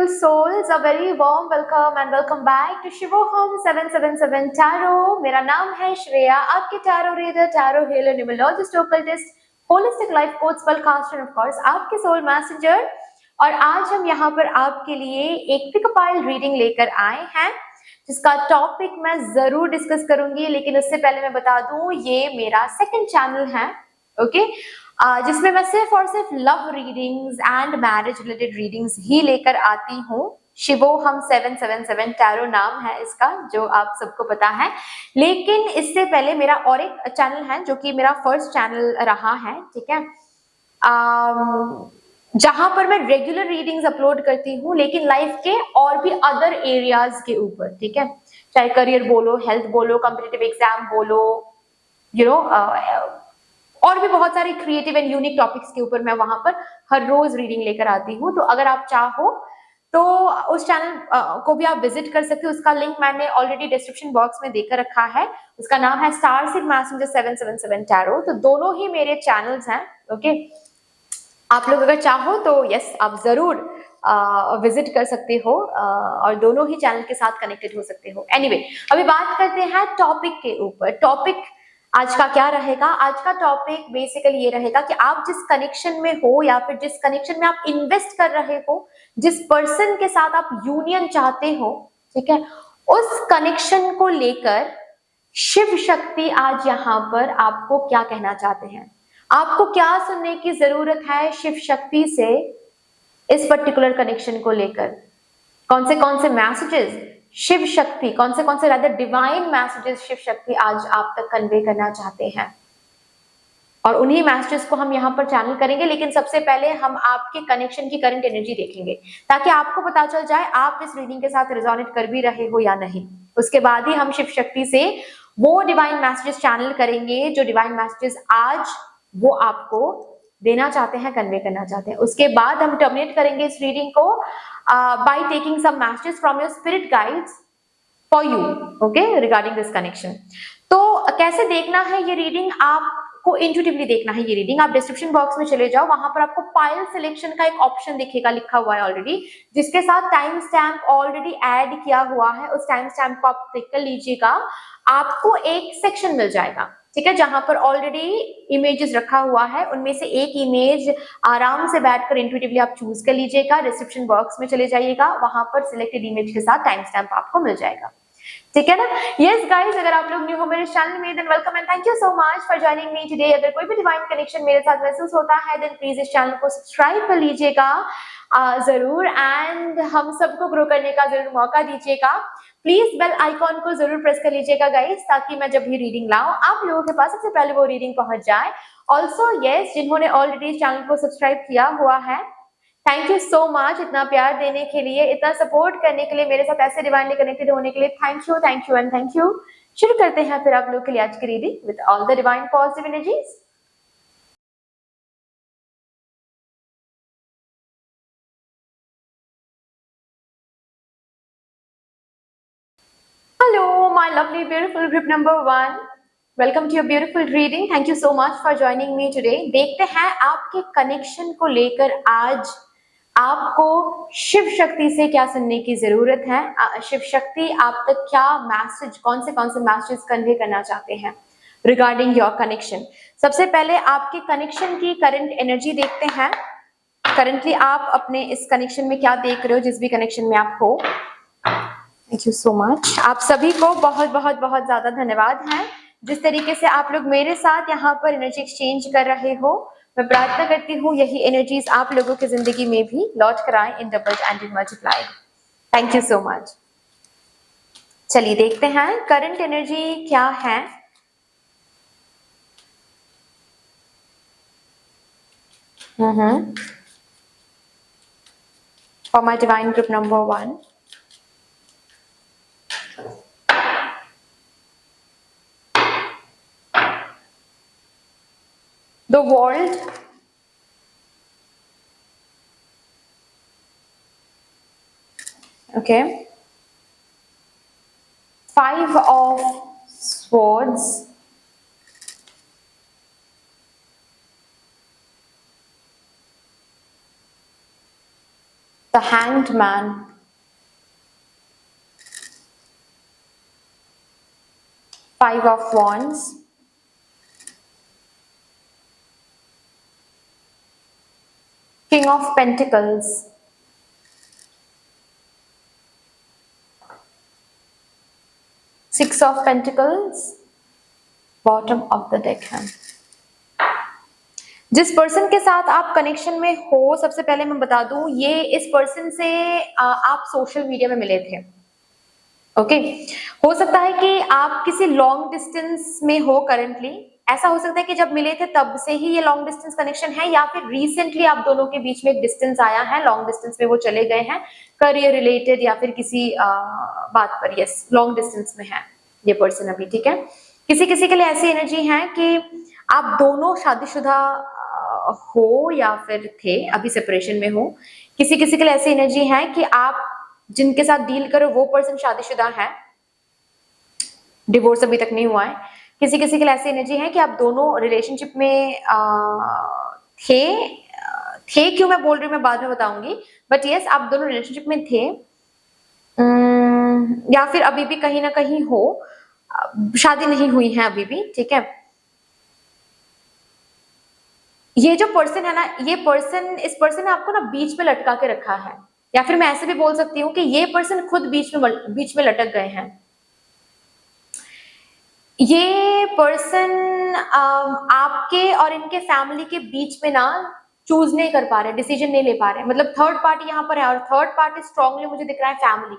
beautiful souls, a very warm welcome and welcome back to Shivoham 777 Tarot. मेरा नाम है श्रेया, आपके tarot reader, tarot healer, numerologist, occultist, holistic life coach, spellcaster, of course आपके soul messenger. और आज हम यहाँ पर आपके लिए एक पिक पाइल रीडिंग लेकर आए हैं जिसका टॉपिक मैं जरूर डिस्कस करूंगी, लेकिन उससे पहले मैं बता दूं ये मेरा सेकंड चैनल है, ओके, जिसमें मैं सिर्फ और सिर्फ love readings and marriage related readings ही लेकर आती हूँ। शिवोहम 777 टैरो नाम है इसका, जो आप सबको पता है। लेकिन इससे पहले मेरा और एक चैनल है जो कि मेरा फर्स्ट चैनल रहा है, ठीक है, जहां पर मैं रेगुलर रीडिंग्स अपलोड करती हूँ, लेकिन लाइफ के और भी अदर एरियाज के ऊपर, ठीक है, चाहे करियर बोलो, हेल्थ बोलो, कॉम्पिटिटिव एग्जाम बोलो, यू नो, और भी बहुत सारे क्रिएटिव एंड यूनिक टॉपिक्स के ऊपर मैं वहां पर हर रोज रीडिंग लेकर आती हूँ। तो अगर आप चाहो तो उस चैनल को भी आप विजिट कर सकते हो। उसका लिंक मैंने ऑलरेडी डिस्क्रिप्शन बॉक्स में देकर रखा है। उसका नाम है स्टारसीड मैसेंजर 777 टैरो। तो दोनों ही मेरे चैनल्स हैं, ओके। आप लोग अगर चाहो तो यस, आप जरूर विजिट कर सकते हो और दोनों ही चैनल के साथ कनेक्टेड हो सकते हो। एनीवे, अभी बात करते हैं टॉपिक के ऊपर। टॉपिक आज का क्या रहेगा? आज का टॉपिक बेसिकली ये रहेगा कि आप जिस कनेक्शन में हो या फिर जिस कनेक्शन में आप इन्वेस्ट कर रहे हो, जिस पर्सन के साथ आप यूनियन चाहते हो, ठीक है, उस कनेक्शन को लेकर शिव शक्ति आज यहाँ पर आपको क्या कहना चाहते हैं, आपको क्या सुनने की जरूरत है शिव शक्ति से इस पर्टिकुलर कनेक्शन को लेकर। कौन से मैसेजेस शिव शक्ति, कौन से rather divine messages Shiv Shakti आज आप तक कन्वे करना चाहते हैं, और उन्हीं मैसेजेस को हम यहाँ पर चैनल करेंगे। लेकिन सबसे पहले हम आपके कनेक्शन की करंट एनर्जी देखेंगे, ताकि आपको पता चल जाए आप इस रीडिंग के साथ रिजोनेट कर भी रहे हो या नहीं। उसके बाद ही हम शिव शक्ति से वो डिवाइन मैसेजेस चैनल करेंगे जो डिवाइन मैसेजेस आज वो आपको देना चाहते हैं, कन्वे करना चाहते हैं। उसके बाद हम टर्मिनेट करेंगे इस रीडिंग को by taking some messages from your spirit guides for you, okay, regarding this connection। तो कैसे देखना है ये रीडिंग? आपको इंट्यूटिवली देखना है ये रीडिंग। आप डिस्क्रिप्शन बॉक्स में चले जाओ, वहां पर आपको पाइल सिलेक्शन का एक ऑप्शन दिखेगा, लिखा हुआ है ऑलरेडी, जिसके साथ टाइम स्टैम्प ऑलरेडी ऐड किया हुआ है। उस टाइम स्टैम्प को आप क्लिक कर लीजिएगा, आपको एक सेक्शन मिल जाएगा, ठीक है, जहां पर ऑलरेडी इमेजेस रखा हुआ है। उनमें से एक इमेज आराम से बैठकर इंट्यूटिवली आप चूज कर लीजिएगा। डिस्क्रिप्शन बॉक्स में चले जाइएगा, वहां पर सिलेक्टेड इमेज के साथ टाइम स्टैम्प आपको मिल जाएगा, ठीक है ना। यस गाइस, अगर आप लोग न्यू हो मेरे चैनल में, than welcome and thank you so much for joining me today. अगर कोई भी डिवाइन कनेक्शन मेरे साथ महसूस होता है, देन प्लीज इस चैनल को सब्सक्राइब कर लीजिएगा जरूर, एंड हम सबको ग्रो करने का जरूर मौका दीजिएगा। प्लीज बेल आइकॉन को जरूर प्रेस कर लीजिएगा गाइस, ताकि मैं जब भी रीडिंग लाऊं आप लोगों के पास सबसे पहले वो रीडिंग पहुंच जाए। ऑल्सो यस, जिन्होंने ऑलरेडी इस चैनल को सब्सक्राइब किया हुआ है, थैंक यू सो मच इतना प्यार देने के लिए, इतना सपोर्ट करने के लिए, मेरे साथ ऐसे डिवाइनली कनेक्टेड होने के लिए। Thank you and thank you. शुरू करते हैं फिर आप लोग के लिए आज की reading with all the divine positive energies. Hello, my lovely, beautiful group number 1. Welcome to your beautiful reading. Thank you so much for joining me today. देखते हैं आपके कनेक्शन को लेकर आज आपको शिव शक्ति से क्या सुनने की जरूरत है। शिव शक्ति आप तक क्या मैसेज, कौन से मैसेज कन्वे करना चाहते हैं रिगार्डिंग योर कनेक्शन। सबसे पहले आपके कनेक्शन की करंट एनर्जी देखते हैं। करंटली आप अपने इस कनेक्शन में क्या देख रहे हो, जिस भी कनेक्शन में आप हो। Thank you so much. आप सभी को बहुत बहुत बहुत ज्यादा धन्यवाद है जिस तरीके से आप लोग मेरे साथ यहाँ पर एनर्जी एक्सचेंज कर रहे हो। मैं प्रार्थना करती हूँ यही एनर्जीज आप लोगों की जिंदगी में भी लौट कर आए in doubled and in multiplied. Thank you so much. चलिए देखते हैं करंट एनर्जी क्या है। For my divine group number 1, the world, okay, 5 of swords, the Hanged Man, Five of Wands, King of Pentacles, Six of Pentacles, bottom of the deck है। जिस person के साथ आप कनेक्शन में हो, सबसे पहले मैं बता दूं, ये इस पर्सन से आप सोशल मीडिया में मिले थे। ओके, हो सकता है कि आप किसी लॉन्ग डिस्टेंस में हो करंटली। ऐसा हो सकता है कि जब मिले थे तब से ही ये लॉन्ग डिस्टेंस कनेक्शन है, या फिर रिसेंटली आप दोनों के बीच में एक डिस्टेंस आया है, लॉन्ग डिस्टेंस में वो चले गए हैं करियर रिलेटेड या फिर किसी बात पर। यस, लॉन्ग डिस्टेंस में है ये पर्सन अभी, ठीक है। किसी किसी के लिए ऐसी एनर्जी है कि आप दोनों शादीशुदा हो या फिर थे, अभी सेपरेशन में हो। किसी किसी के लिए ऐसी एनर्जी है कि आप जिनके साथ डील करो वो पर्सन शादीशुदा है, डिवोर्स अभी तक नहीं हुआ है। किसी किसी के लिए ऐसी एनर्जी है कि आप दोनों रिलेशनशिप में थे क्यों मैं बोल रही हूँ मैं बाद में बताऊंगी, बट यस आप दोनों रिलेशनशिप में थे, या फिर अभी भी कहीं ना कहीं हो, शादी नहीं हुई है अभी भी, ठीक है। ये जो पर्सन है ना, ये पर्सन, इस पर्सन ने आपको ना बीच में लटका के रखा है, या फिर मैं ऐसे भी बोल सकती हूँ कि ये पर्सन खुद बीच में लटक गए हैं। ये पर्सन आपके और इनके फैमिली के बीच में ना चूज नहीं कर पा रहे, डिसीजन नहीं ले पा रहे, मतलब थर्ड पार्टी यहाँ पर है, और थर्ड पार्टी स्ट्रांगली मुझे दिख रहा है फैमिली।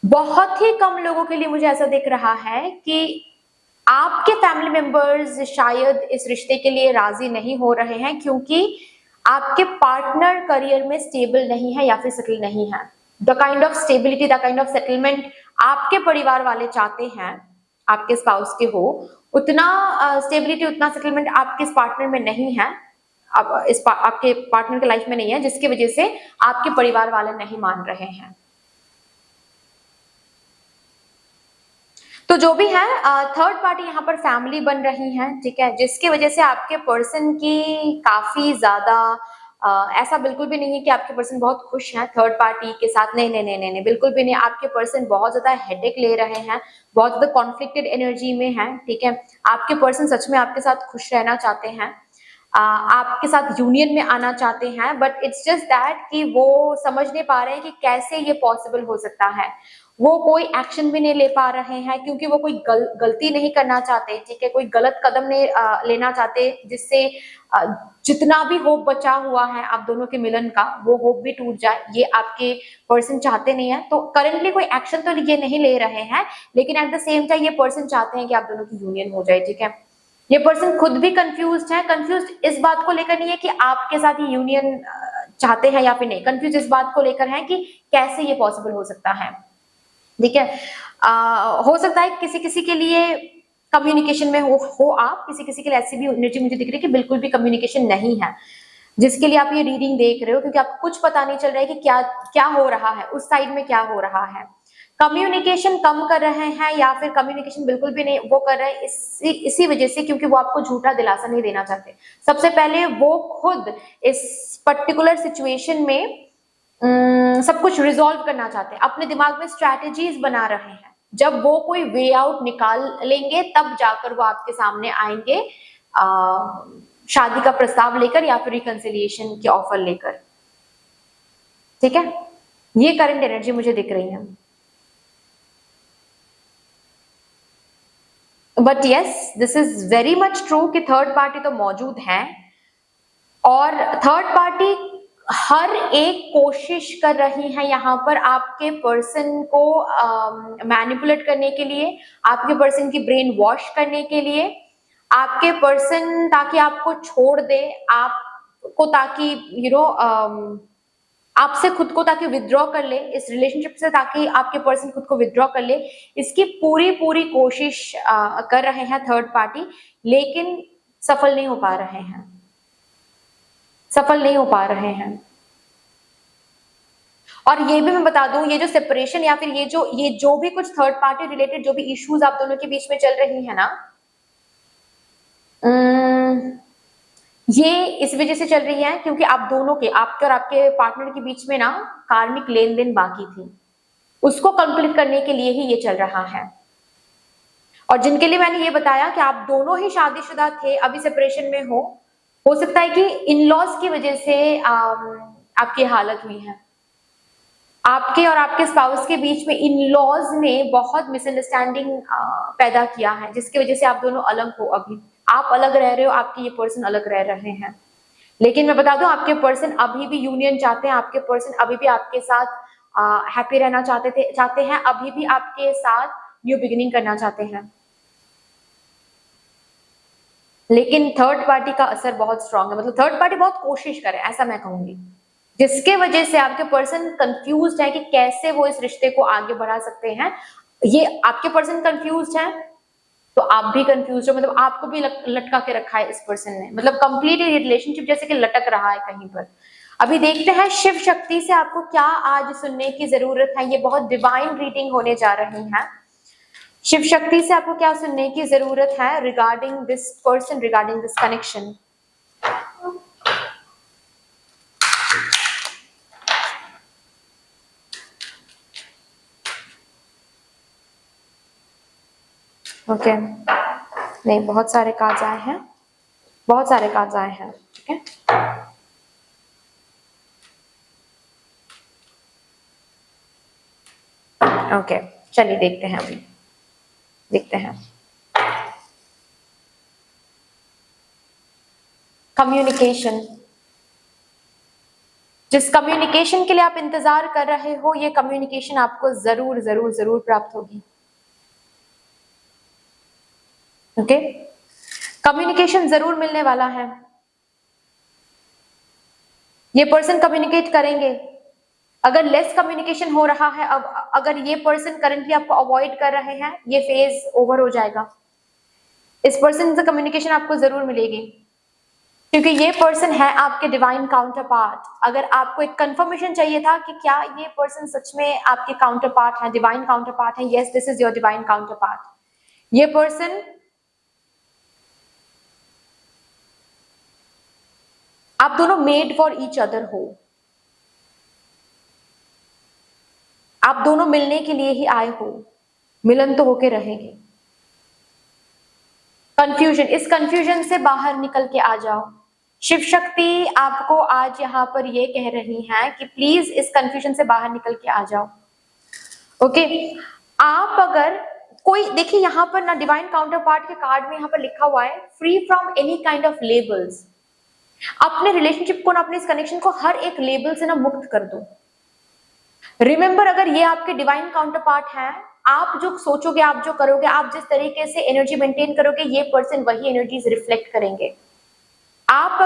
बहुत ही कम लोगों के लिए मुझे ऐसा दिख रहा है कि आपके फैमिली मेंबर्स शायद इस रिश्ते के लिए राजी नहीं हो रहे हैं, क्योंकि आपके पार्टनर करियर में स्टेबल नहीं है या फिर सेटल नहीं है। The kind of stability, the kind of settlement आपके परिवार वाले चाहते हैं, आपके स्पाउस के हो, उतना स्टेबिलिटी, उतना सेटलमेंट आपके इस पार्टनर में नहीं है, आपके पार्टनर के लाइफ में नहीं है, जिसकी वजह से आपके परिवार वाले नहीं मान रहे हैं। तो जो भी है, थर्ड पार्टी यहाँ पर फैमिली बन रही है, ठीक है, जिसकी वजह से आपके पर्सन की काफी ज्यादा ऐसा बिल्कुल भी नहीं है कि आपके पर्सन बहुत खुश हैं थर्ड पार्टी के साथ, नहीं नहीं नहीं नहीं, नहीं बिल्कुल भी नहीं। आपके पर्सन बहुत ज्यादा हेडेक ले रहे हैं, बहुत ज्यादा कॉन्फ्लिक्टेड एनर्जी में है, ठीक है। आपके पर्सन सच में आपके साथ खुश रहना चाहते हैं, आपके साथ यूनियन में आना चाहते हैं, बट इट्स जस्ट दैट कि वो समझ नहीं पा रहे हैं कि कैसे ये पॉसिबल हो सकता है। वो कोई एक्शन भी नहीं ले पा रहे हैं, क्योंकि वो कोई गलती नहीं करना चाहते, ठीक है, कोई गलत कदम नहीं लेना चाहते, जिससे जितना भी होप बचा हुआ है आप दोनों के मिलन का, वो होप भी टूट जाए, ये आपके पर्सन चाहते नहीं है। तो करंटली कोई एक्शन तो ये नहीं ले रहे हैं, लेकिन एट द सेम टाइम ये पर्सन चाहते हैं कि आप दोनों की यूनियन हो जाए, ठीक है। ये पर्सन खुद भी कंफ्यूज्ड है, कंफ्यूज्ड इस बात को लेकर नहीं है कि आपके साथ ये यूनियन चाहते हैं या फिर नहीं, कंफ्यूज इस बात को लेकर है कि कैसे ये पॉसिबल हो सकता है, ठीक है। हो सकता है किसी किसी के लिए कम्युनिकेशन में हो आप, किसी किसी के लिए ऐसी भी एनर्जी मुझे दिख रही है कि बिल्कुल भी कम्युनिकेशन नहीं है, जिसके लिए आप ये रीडिंग देख रहे हो, क्योंकि आपको कुछ पता नहीं चल रहा है कि क्या क्या हो रहा है उस साइड में, क्या हो रहा है। कम्युनिकेशन कम कर रहे हैं या फिर कम्युनिकेशन बिल्कुल भी नहीं वो कर रहे हैं, इसी वजह से, क्योंकि वो आपको झूठा दिलासा नहीं देना चाहते। सबसे पहले वो खुद इस पर्टिकुलर सिचुएशन में सब कुछ रिजॉल्व करना चाहते हैं, अपने दिमाग में स्ट्रैटेजीज बना रहे हैं। जब वो कोई वे आउट निकाल लेंगे तब जाकर वो आपके सामने आएंगे शादी का प्रस्ताव लेकर या फिर रिकंसिलिएशन के ऑफर लेकर, ठीक है। ये करंट एनर्जी मुझे दिख रही है। But yes, this is very much true कि थर्ड पार्टी तो मौजूद है, और थर्ड पार्टी हर एक कोशिश कर रही है यहाँ पर आपके पर्सन को मैनिपुलेट करने के लिए, आपके पर्सन की ब्रेन वॉश करने के लिए, आपके पर्सन ताकि आपको छोड़ दे, आपको ताकि आपसे खुद को ताकि विथड्रॉ कर ले इस रिलेशनशिप से, ताकि आपके पर्सन खुद को विथड्रॉ कर ले, इसकी पूरी पूरी कोशिश कर रहे हैं थर्ड पार्टी, लेकिन सफल नहीं हो पा रहे हैं, सफल नहीं हो पा रहे हैं। और ये भी मैं बता दूं, ये जो सेपरेशन या फिर ये जो भी कुछ थर्ड पार्टी रिलेटेड जो भी इश्यूज आप दोनों के बीच में चल रही है ना, ये इस वजह से चल रही है क्योंकि आप दोनों के, आपके और आपके पार्टनर के बीच में ना कार्मिक लेन देन बाकी थी, उसको कंप्लीट करने के लिए ही ये चल रहा है। और जिनके लिए मैंने ये बताया कि आप दोनों ही शादीशुदा थे, अभी सेपरेशन में हो सकता है कि इन लॉज की वजह से आपकी हालत हुई है। आपके और आपके स्पाउस के बीच में इन लॉज ने बहुत मिसअंडरस्टैंडिंग पैदा किया है, जिसकी वजह से आप दोनों अलग हो। अभी आप अलग रह रहे हो, आपके ये पर्सन अलग रह रहे हैं। लेकिन मैं बता दूं, आपके पर्सन अभी भी यूनियन चाहते हैं, आपके पर्सन अभी भी आपके साथ हैप्पी रहना चाहते हैं, अभी भी आपके साथ न्यू बिगिनिंग करना चाहते हैं। लेकिन थर्ड पार्टी का असर बहुत स्ट्रांग है, मतलब थर्ड पार्टी बहुत कोशिश करे, ऐसा मैं कहूंगी, जिसके वजह से आपके पर्सन कंफ्यूज्ड है कि कैसे वो इस रिश्ते को आगे बढ़ा सकते हैं। ये आपके पर्सन कंफ्यूज्ड है तो आप भी कंफ्यूज हो, मतलब आपको भी लटका के रखा है इस पर्सन ने, मतलब कंप्लीट रिलेशनशिप जैसे कि लटक रहा है कहीं पर। अभी देखते हैं शिव शक्ति से आपको क्या आज सुनने की जरूरत है। ये बहुत डिवाइन रीडिंग होने जा रही है। शिव शक्ति से आपको क्या सुनने की जरूरत है regarding this person, regarding this connection. Okay नहीं, बहुत सारे कार्ड्स आए हैं, बहुत सारे कार्ड्स आए हैं। ठीक है, ओके चलिए देखते हैं, अभी देखते हैं। कम्युनिकेशन, जिस कम्युनिकेशन के लिए आप इंतजार कर रहे हो, ये कम्युनिकेशन आपको जरूर जरूर जरूर प्राप्त होगी। ओके, कम्युनिकेशन जरूर मिलने वाला है। ये पर्सन कम्युनिकेट करेंगे। अगर लेस कम्युनिकेशन हो रहा है, अब अगर ये पर्सन करंटली आपको अवॉइड कर रहे हैं, ये फेज ओवर हो जाएगा। इस पर्सन से कम्युनिकेशन आपको जरूर मिलेगी, क्योंकि ये पर्सन है आपके डिवाइन काउंटर पार्ट। अगर आपको एक कंफर्मेशन चाहिए था कि क्या ये पर्सन सच में आपके काउंटर पार्ट है, डिवाइन काउंटर पार्ट है, yes this is your divine counter part. ये पर्सन, आप दोनों मेड फॉर ईच अदर हो, आप दोनों मिलने के लिए ही आए हो, मिलन तो होके रहेंगे। कंफ्यूजन, इस कंफ्यूजन से बाहर निकल के आ जाओ। शिव शक्ति आपको आज यहाँ पर ये कह रही है कि प्लीज इस कंफ्यूजन से बाहर निकल के आ जाओ। ओके, आप अगर कोई, देखिए यहाँ पर ना डिवाइन काउंटर पार्ट के कार्ड में यहाँ पर लिखा हुआ है free from any kind of labels. अपने रिलेशनशिप को ना, अपने इस कनेक्शन को हर एक लेबल से ना मुक्त कर दो। रिमेंबर, अगर ये आपके डिवाइन काउंटर पार्ट है, आप जो सोचोगे, आप जो करोगे, आप जिस तरीके से एनर्जी मेंटेन करोगे, ये पर्सन वही एनर्जीज रिफ्लेक्ट करेंगे। आप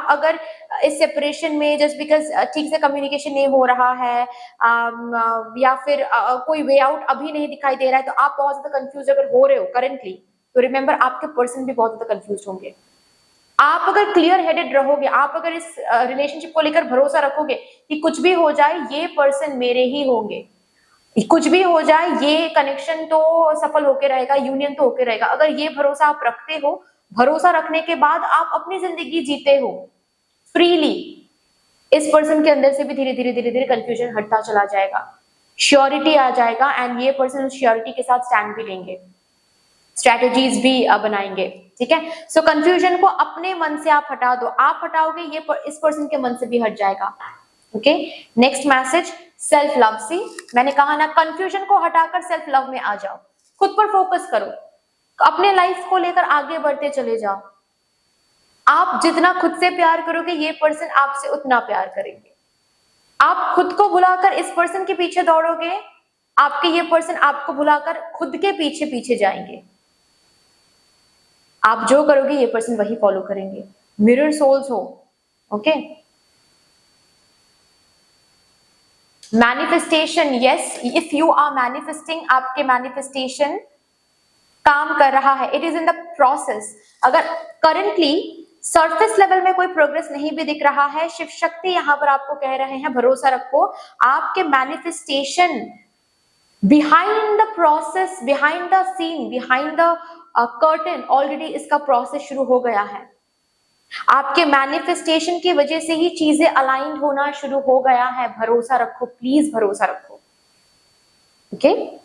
अगर इस सेपरेशन में जस्ट बिकॉज ठीक से कम्युनिकेशन नहीं हो रहा है, या फिर कोई वे आउट अभी नहीं दिखाई दे रहा है, तो आप बहुत ज्यादा कंफ्यूज अगर हो रहे हो करंटली, तो रिमेंबर आपके पर्सन भी बहुत ज्यादा कंफ्यूज होंगे। आप अगर क्लियर हेडेड रहोगे, आप अगर इस रिलेशनशिप को लेकर भरोसा रखोगे कि कुछ भी हो जाए ये पर्सन मेरे ही होंगे, कुछ भी हो जाए ये कनेक्शन तो सफल होके रहेगा, यूनियन तो होके रहेगा, अगर ये भरोसा आप रखते हो, भरोसा रखने के बाद आप अपनी जिंदगी जीते हो फ्रीली, इस पर्सन के अंदर से भी धीरे धीरे धीरे धीरे कंफ्यूजन हटता चला जाएगा, श्योरिटी आ जाएगा, एंड ये पर्सन उस श्योरिटी के साथ स्टैंड भी लेंगे, स्ट्रैटेजीज भी बनाएंगे। ठीक है, सो कंफ्यूजन को अपने मन से आप हटा दो, आप हटाओगे ये इस पर्सन के मन से भी हट जाएगा। Okay, next message self love से, मैंने कहा ना कंफ्यूजन को हटाकर सेल्फ लव में आ जाओ, खुद पर फोकस करो, अपने लाइफ को लेकर आगे बढ़ते चले जाओ। आप जितना खुद से प्यार करोगे, ये पर्सन आपसे उतना प्यार करेंगे। आप खुद को भुलाकर इस पर्सन के पीछे दौड़ोगे, आपके ये पर्सन आपको भुलाकर खुद के पीछे पीछे जाएंगे। आप जो करोगे ये पर्सन वही फॉलो करेंगे, मिरर सोल्स हो। Okay, manifestation, yes, if you are manifesting, आपके मैनिफेस्टेशन काम कर रहा है, it is in the process. अगर करंटली सरफेस लेवल में कोई प्रोग्रेस नहीं भी दिख रहा है, शिव शक्ति यहाँ पर आपको कह रहे हैं भरोसा रखो, आपके manifestation behind the process, behind the scene, behind the curtain, already इसका प्रोसेस शुरू हो गया है। आपके मैनिफेस्टेशन की वजह से ही चीजें अलाइन होना शुरू हो गया है। भरोसा रखो, प्लीज भरोसा रखो। ओके,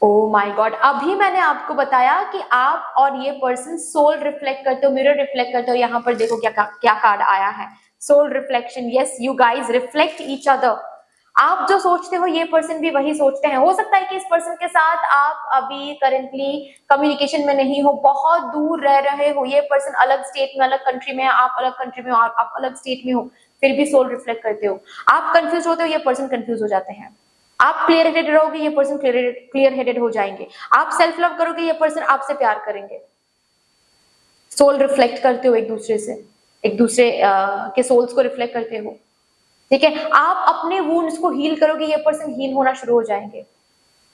ओ माय गॉड, अभी मैंने आपको बताया कि आप और ये पर्सन सोल रिफ्लेक्ट करते हो, मिरर रिफ्लेक्ट करते हो। यहाँ पर देखो क्या क्या कार्ड आया है, soul reflection. Yes, you guys reflect each other. आप जो सोचते हो ये पर्सन भी वही सोचते हैं। हो सकता है कि इस पर्सन के साथ आप अभी करेंटली कम्युनिकेशन में नहीं हो, बहुत दूर रह रहे हो, ये पर्सन अलग स्टेट में, अलग कंट्री में, आप अलग कंट्री में हो, आप अलग स्टेट में हो, फिर भी सोल रिफ्लेक्ट करते हो। आप कंफ्यूज होते हो, ये पर्सन कंफ्यूज हो जाते हैं। आप क्लियर हेडेड रहोगे, ये पर्सन क्लियर हेडेड हो जाएंगे। आप सेल्फ लव करोगे, ये पर्सन आपसे प्यार करेंगे। सोल रिफ्लेक्ट करते हो एक दूसरे से, एक दूसरे के सोल्स को रिफ्लेक्ट करते हो। ठीक है, आप अपने वुंड्स को हील करोगे, ये पर्सन हील होना शुरू हो जाएंगे।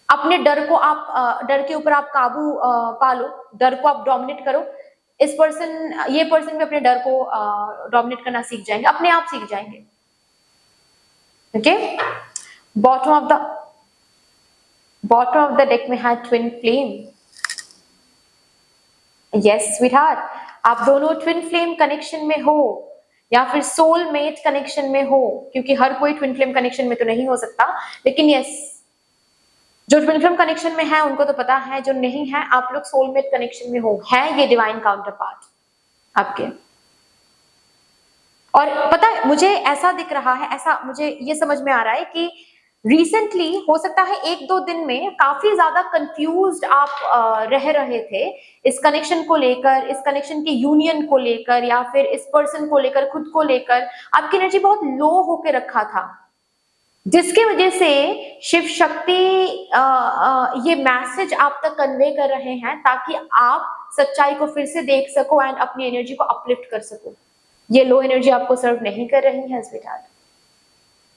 अपने डर को आप डर के ऊपर आप काबू पा लो, डर को आप डोमिनेट करो। इस पर्सन, ये पर्सन भी अपने डर को डोमिनेट करना सीख जाएंगे, अपने आप सीख जाएंगे। Okay, bottom of the deck में है ट्विन फ्लेम। यस स्वीटहार्ट, आप दोनों ट्विन फ्लेम कनेक्शन में हो या फिर सोलमेट कनेक्शन में हो, क्योंकि हर कोई ट्विन फ्लेम कनेक्शन में तो नहीं हो सकता, लेकिन यस, जो ट्विन फ्लेम कनेक्शन में है उनको तो पता है, जो नहीं है आप लोग सोलमेट कनेक्शन में हो, है ये डिवाइन काउंटर पार्ट आपके। और पता है मुझे ऐसा दिख रहा है, ऐसा मुझे ये समझ में आ रहा है कि रिसेंटली हो सकता है 1-2 दिन में काफी ज्यादा कंफ्यूज्ड आप रह रहे थे इस कनेक्शन को लेकर, इस कनेक्शन की यूनियन को लेकर, या फिर इस पर्सन को लेकर, खुद को लेकर। आपकी एनर्जी बहुत लो होके रखा था, जिसकी वजह से शिव शक्ति ये मैसेज आप तक कन्वे कर रहे हैं ताकि आप सच्चाई को फिर से देख सको एंड अपनी एनर्जी को अपलिफ्ट कर सको। ये लो एनर्जी आपको सर्व नहीं कर रही है स्वीटहार्ट,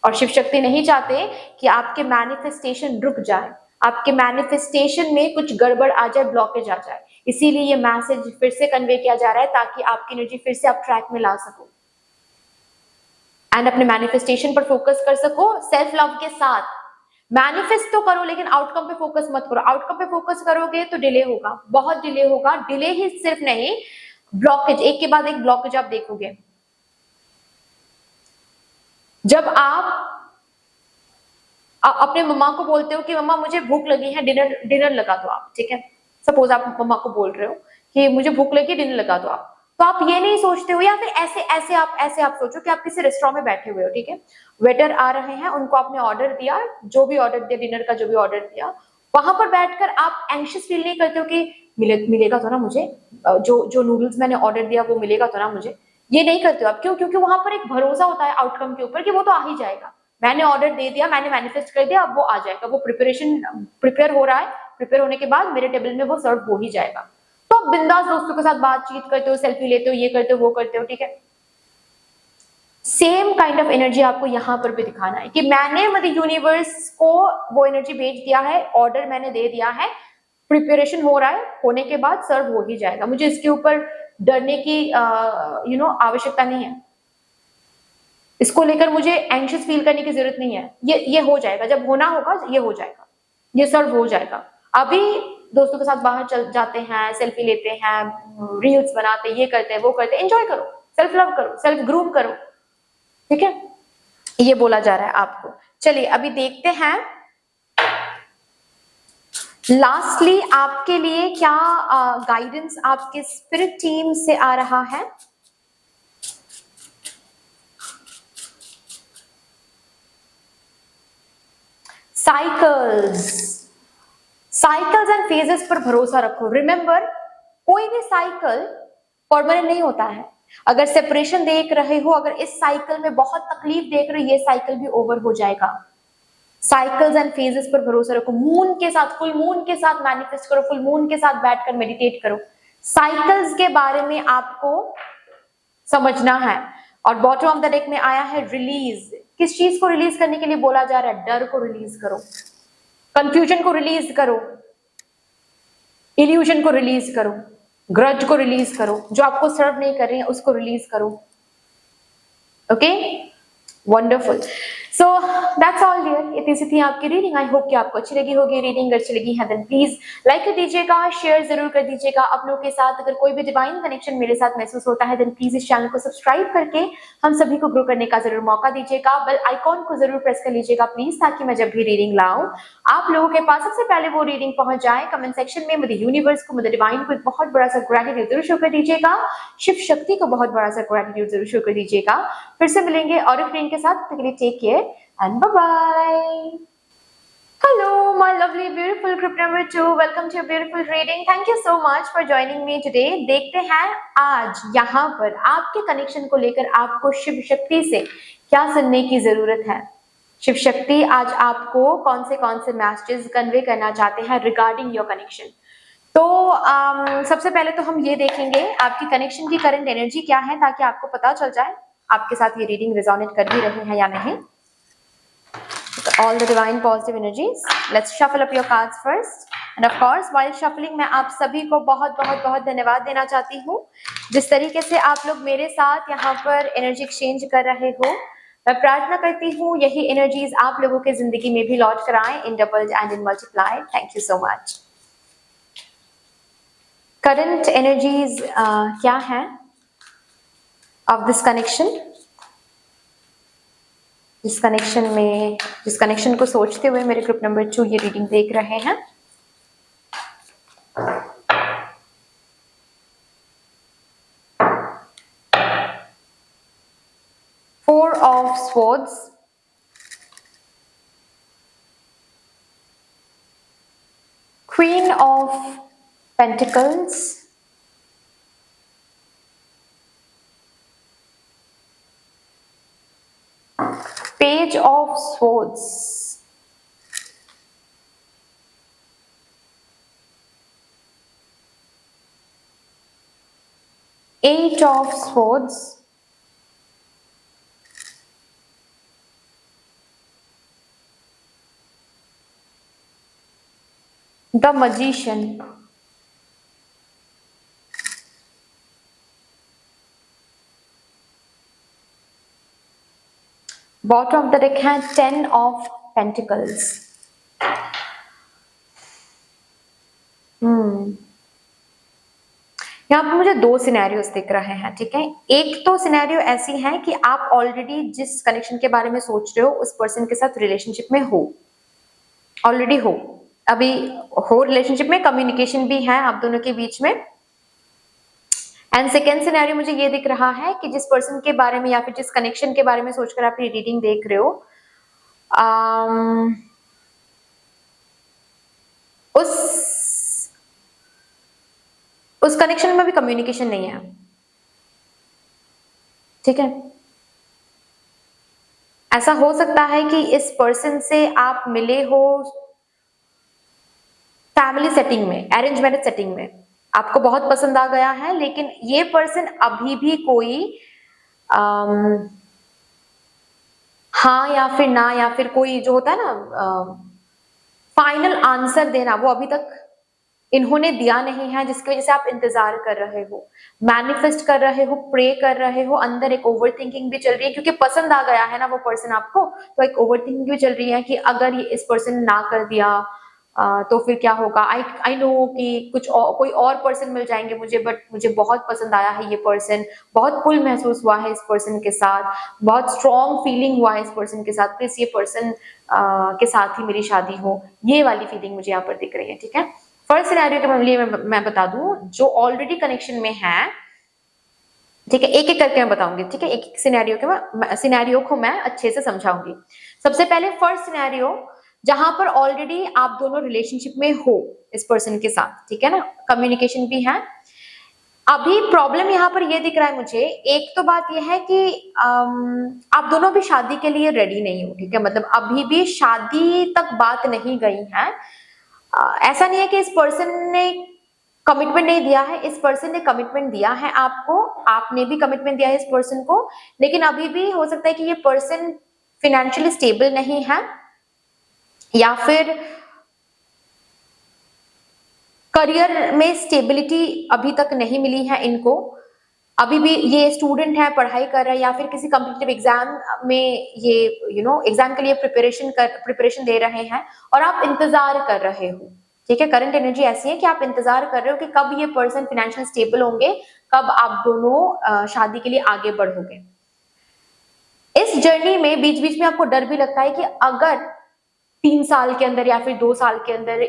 और शिव शक्ति नहीं चाहते कि आपके मैनिफेस्टेशन रुक जाए, आपके मैनिफेस्टेशन में कुछ गड़बड़ आ जाए, ब्लॉकेज आ जाए। इसीलिए ये मैसेज फिर से कन्वे किया जा रहा है ताकि आपकी एनर्जी फिर से आप ट्रैक में ला सको एंड अपने मैनिफेस्टेशन पर फोकस कर सको सेल्फ लव के साथ। मैनिफेस्ट तो करो लेकिन आउटकम पे फोकस मत करो। आउटकम पे फोकस करोगे तो डिले होगा, बहुत डिले होगा। डिले ही सिर्फ नहीं, ब्लॉकेज, एक के बाद एक ब्लॉकेज आप देखोगे। जब आप अपने मम्मा को बोलते हो कि मम्मा मुझे भूख लगी है, डिनर लगा दो आप, ठीक है, सपोज आप मम्मा को बोल रहे हो कि मुझे भूख लगी, डिनर लगा दो आप, तो आप ये नहीं सोचते हो, या फिर ऐसे आप सोचो कि आप किसी रेस्टोरेंट में बैठे हुए हो, ठीक है, वेटर आ रहे हैं, उनको आपने ऑर्डर दिया, जो भी ऑर्डर दिया, डिनर का जो भी ऑर्डर दिया, वहां पर बैठकर आप एंशियस फील नहीं करते हो कि मिलेगा तो ना मुझे, जो नूडल्स मैंने ऑर्डर दिया वो मिलेगा तो ना मुझे। ये नहीं करते हो आप, क्यों? क्योंकि वहां पर एक भरोसा होता है आउटकम के ऊपर कि वो तो आ ही जाएगा। मैंने ऑर्डर दे दिया, मैंने मैनिफेस्ट कर दिया, अब वो आ जाएगा, वो प्रिपेयर हो रहा है, प्रिपेयर होने के बाद मेरे टेबल में वो सर्व हो ही जाएगा। तो आप बिंदास दोस्तों के साथ बातचीत करते हो, सेल्फी लेते हो, ये करते हो, वो करते हो, ठीक है। सेम काइंड ऑफ एनर्जी आपको यहाँ पर भी दिखाना है कि मैंने मतलब यूनिवर्स को वो एनर्जी भेज दिया है, ऑर्डर मैंने दे दिया है, प्रिपरेशन हो रहा है, होने के बाद सर्व हो ही जाएगा। मुझे इसके ऊपर डरने की आवश्यकता नहीं है, इसको लेकर मुझे एंशियस फील करने की जरूरत नहीं है। ये हो जाएगा, जब होना होगा ये हो जाएगा, ये सर्व हो जाएगा। अभी दोस्तों के साथ बाहर चल जाते हैं, सेल्फी लेते हैं, रील्स बनाते हैं, ये करते हैं, वो करते हैं, एंजॉय करो, सेल्फ लव करो, सेल्फ ग्रूम करो, ठीक है, ये बोला जा रहा है आपको। चलिए अभी देखते हैं लास्टली आपके लिए क्या गाइडेंस आपके स्पिरिट टीम से आ रहा है। साइकिल्स एंड फेजेस पर भरोसा रखो। रिमेंबर, कोई भी साइकिल परमानेंट नहीं होता है। अगर सेपरेशन देख रहे हो, अगर इस साइकिल में बहुत तकलीफ देख रहे हो, ये साइकिल भी ओवर हो जाएगा। साइकिल्स एंड फेजेस पर भरोसा रखो। मून के साथ, फुल मून के साथ मैनिफेस्ट करो, फुल मून के साथ बैठकर मेडिटेट करो। साइकिल्स के बारे में आपको समझना है। और बॉटम ऑफ द डेक में आया है रिलीज। किस चीज को रिलीज करने के लिए बोला जा रहा है? डर को रिलीज करो, कंफ्यूजन को रिलीज करो, इल्यूजन को रिलीज करो, ग्रज को रिलीज करो, जो आपको सर्व नहीं कर रही है उसको रिलीज करो। Okay, wonderful. So that's all dear, इतनी सी थी आपकी रीडिंग। आई होप कि आपको अच्छी लगी होगी रीडिंग। अगर अच्छी लगी है देन प्लीज लाइक कर दीजिएगा, शेयर जरूर कर दीजिएगा अपनों के साथ। अगर कोई भी डिवाइन कनेक्शन मेरे साथ महसूस होता है देन प्लीज इस चैनल को सब्सक्राइब करके हम सभी को ग्रो करने का जरूर मौका दीजिएगा। बेल आइकॉन को जरूर प्रेस कर लीजिएगा प्लीज, ताकि मैं जब भी रीडिंग लाऊं आप लोगों के पास सबसे पहले वो रीडिंग पहुंच जाए। कमेंट सेक्शन में मुझे यूनिवर्स को, मुझे डिवाइन को एक बहुत बड़ा सा ग्रेटिट्यूड जरूर शो कर दीजिएगा। शिव शक्ति को बहुत बड़ा सा ग्रेटिट्यूड जरूर शो कर दीजिएगा। फिर से मिलेंगे और एक रीडिंग के साथ। तब तक के लिए take care and bye-bye. Hello, my lovely, beautiful group number 2. Welcome to your beautiful reading. Thank you so much for joining me today. देखते हैं आज यहाँ पर आपके कनेक्शन को लेकर आपको शिव शक्ति से क्या सुनने की जरूरत है। शिव शक्ति आज आपको कौन से मैसेजेस कन्वे करना चाहते हैं रिगार्डिंग योर कनेक्शन। तो सबसे पहले तो हम ये देखेंगे आपकी कनेक्शन की करंट एनर्जी क्या है, ताकि आपको पता चल जाए आपके साथ ये रीडिंग रिजोनेट कर भी रही है या नहीं। All the divine positive energies. Let's shuffle up your cards first. And of course, while shuffling, मैं आप सभी को बहुत धन्यवाद देना चाहती हूँ जिस तरीके से आप लोग मेरे साथ यहाँ पर एनर्जी एक्सचेंज कर रहे हो। मैं प्रार्थना करती हूँ यही एनर्जीज आप लोगों के जिंदगी में भी लौट कर आए in doubled and in multiplied. Thank you so much. Current energies क्या है ऑफ दिस कनेक्शन? जिस कनेक्शन को सोचते हुए मेरे ग्रुप नंबर 2 ये रीडिंग देख रहे हैं। Four of Swords, Queen of Pentacles, Page of Swords, Eight of Swords, The Magician, bottom of the deck है 10 ऑफ पेंटिकल्स। यहाँ पर मुझे दो सिनेरियोस दिख रहे हैं, ठीक है। एक तो सिनेरियो ऐसी है कि आप ऑलरेडी जिस कनेक्शन के बारे में सोच रहे हो उस पर्सन के साथ रिलेशनशिप में हो, ऑलरेडी हो, अभी हो रिलेशनशिप में, कम्युनिकेशन भी है आप दोनों के बीच में। एंड सेकेंड सिनेरियो मुझे ये दिख रहा है कि जिस पर्सन के बारे में या फिर जिस कनेक्शन के बारे में सोचकर आप ये रीडिंग देख रहे हो, उस कनेक्शन में भी कम्युनिकेशन नहीं है, ठीक है। ऐसा हो सकता है कि इस पर्सन से आप मिले हो फैमिली सेटिंग में, अरेंज मैरिज सेटिंग में, आपको बहुत पसंद आ गया है, लेकिन ये पर्सन अभी भी कोई हाँ या फिर ना, या फिर कोई जो होता है ना फाइनल आंसर देना, वो अभी तक इन्होंने दिया नहीं है, जिसकी वजह से आप इंतजार कर रहे हो, मैनिफेस्ट कर रहे हो, प्रे कर रहे हो, अंदर एक ओवर थिंकिंग भी चल रही है, क्योंकि पसंद आ गया है ना वो पर्सन आपको, तो एक ओवर थिंकिंग भी चल रही है कि अगर ये इस पर्सन ने ना कर दिया तो फिर क्या होगा। आई नो कि कोई और पर्सन मिल जाएंगे मुझे, बट मुझे बहुत पसंद आया है ये पर्सन, बहुत पुल महसूस हुआ है इस पर्सन के साथ, बहुत स्ट्रॉन्ग फीलिंग हुआ है इस पर्सन के साथ, प्लीज ये पर्सन के साथ ही मेरी शादी हो, ये वाली फीलिंग मुझे यहाँ पर दिख रही है, ठीक है। फर्स्ट सिनेरियो के लिए मैं बता दूं, जो ऑलरेडी कनेक्शन में है, ठीक है, एक एक करके मैं बताऊंगी, ठीक है, एक एक सिनेरियो को मैं अच्छे से समझाऊंगी। सबसे पहले फर्स्ट सिनेरियो, जहां पर ऑलरेडी आप दोनों रिलेशनशिप में हो इस पर्सन के साथ, ठीक है ना, कम्युनिकेशन भी है। अभी प्रॉब्लम यहाँ पर ये दिख रहा है मुझे, एक तो बात ये है कि आप दोनों भी शादी के लिए रेडी नहीं हो, ठीक है, मतलब अभी भी शादी तक बात नहीं गई है। ऐसा नहीं है कि इस पर्सन ने कमिटमेंट नहीं दिया है, इस पर्सन ने कमिटमेंट दिया है आपको, आपने भी कमिटमेंट दिया है इस पर्सन को, लेकिन अभी भी हो सकता है कि ये पर्सन फिनेंशियली स्टेबल नहीं है, या फिर करियर में स्टेबिलिटी अभी तक नहीं मिली है इनको, अभी भी ये स्टूडेंट है, पढ़ाई कर रहा है, या फिर किसी कॉम्पिटिटिव एग्जाम में ये एग्जाम के लिए प्रिपरेशन दे रहे हैं और आप इंतजार कर रहे हो, ठीक है। करंट एनर्जी ऐसी है कि आप इंतजार कर रहे हो कि कब ये पर्सन फाइनेंशियल स्टेबल होंगे, कब आप दोनों शादी के लिए आगे बढ़ोगे। इस जर्नी में बीच बीच में आपको डर भी लगता है कि अगर 3 साल के अंदर या फिर 2 साल के अंदर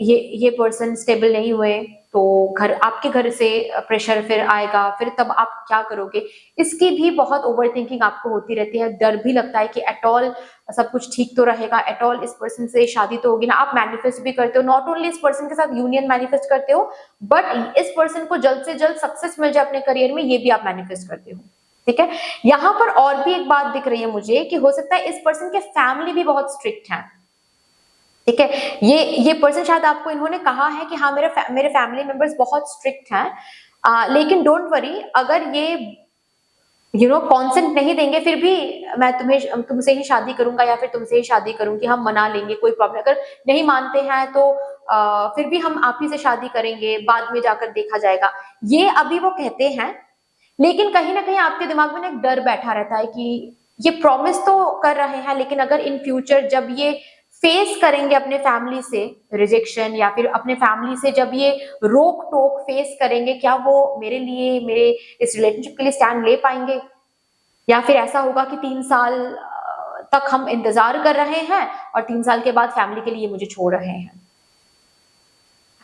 ये पर्सन स्टेबल नहीं हुए तो आपके घर से प्रेशर फिर आएगा, फिर तब आप क्या करोगे। इसकी भी बहुत ओवर थिंकिंग आपको होती रहती है। डर भी लगता है कि एट ऑल सब कुछ ठीक तो रहेगा, एट ऑल इस पर्सन से शादी तो होगी ना। आप मैनिफेस्ट भी करते हो, नॉट ओनली इस पर्सन के साथ यूनियन मैनिफेस्ट करते हो, बट इस पर्सन को जल्द से जल्द सक्सेस मिल जाए अपने करियर में, ये भी आप मैनिफेस्ट करते हो, ठीक है। यहाँ पर और भी एक बात दिख रही है मुझे कि हो सकता है इस पर्सन के फैमिली भी बहुत स्ट्रिक्ट है, ठीक है। ये पर्सन शायद आपको इन्होंने कहा है कि हाँ मेरे फैमिली मेंबर्स बहुत स्ट्रिक्ट हैं, लेकिन डोंट वरी, अगर ये कॉन्सेंट नहीं देंगे फिर भी मैं तुमसे ही शादी करूंगा या फिर तुमसे ही शादी करूंगी, हम मना लेंगे, कोई प्रॉब्लम। अगर नहीं मानते हैं तो फिर भी हम आप ही से शादी करेंगे, बाद में जाकर देखा जाएगा, ये अभी वो कहते हैं। लेकिन कहीं ना कहीं आपके दिमाग में ना एक डर बैठा रहता है कि ये प्रॉमिस तो कर रहे हैं, लेकिन अगर इन फ्यूचर जब ये फेस करेंगे अपने फैमिली से रिजेक्शन, या फिर अपने फैमिली से जब ये रोक टोक फेस करेंगे, क्या वो मेरे लिए, मेरे इस रिलेशनशिप के लिए स्टैंड ले पाएंगे। या फिर ऐसा होगा कि 3 साल तक हम इंतजार कर रहे हैं और 3 साल के बाद फैमिली के लिए मुझे छोड़ रहे हैं।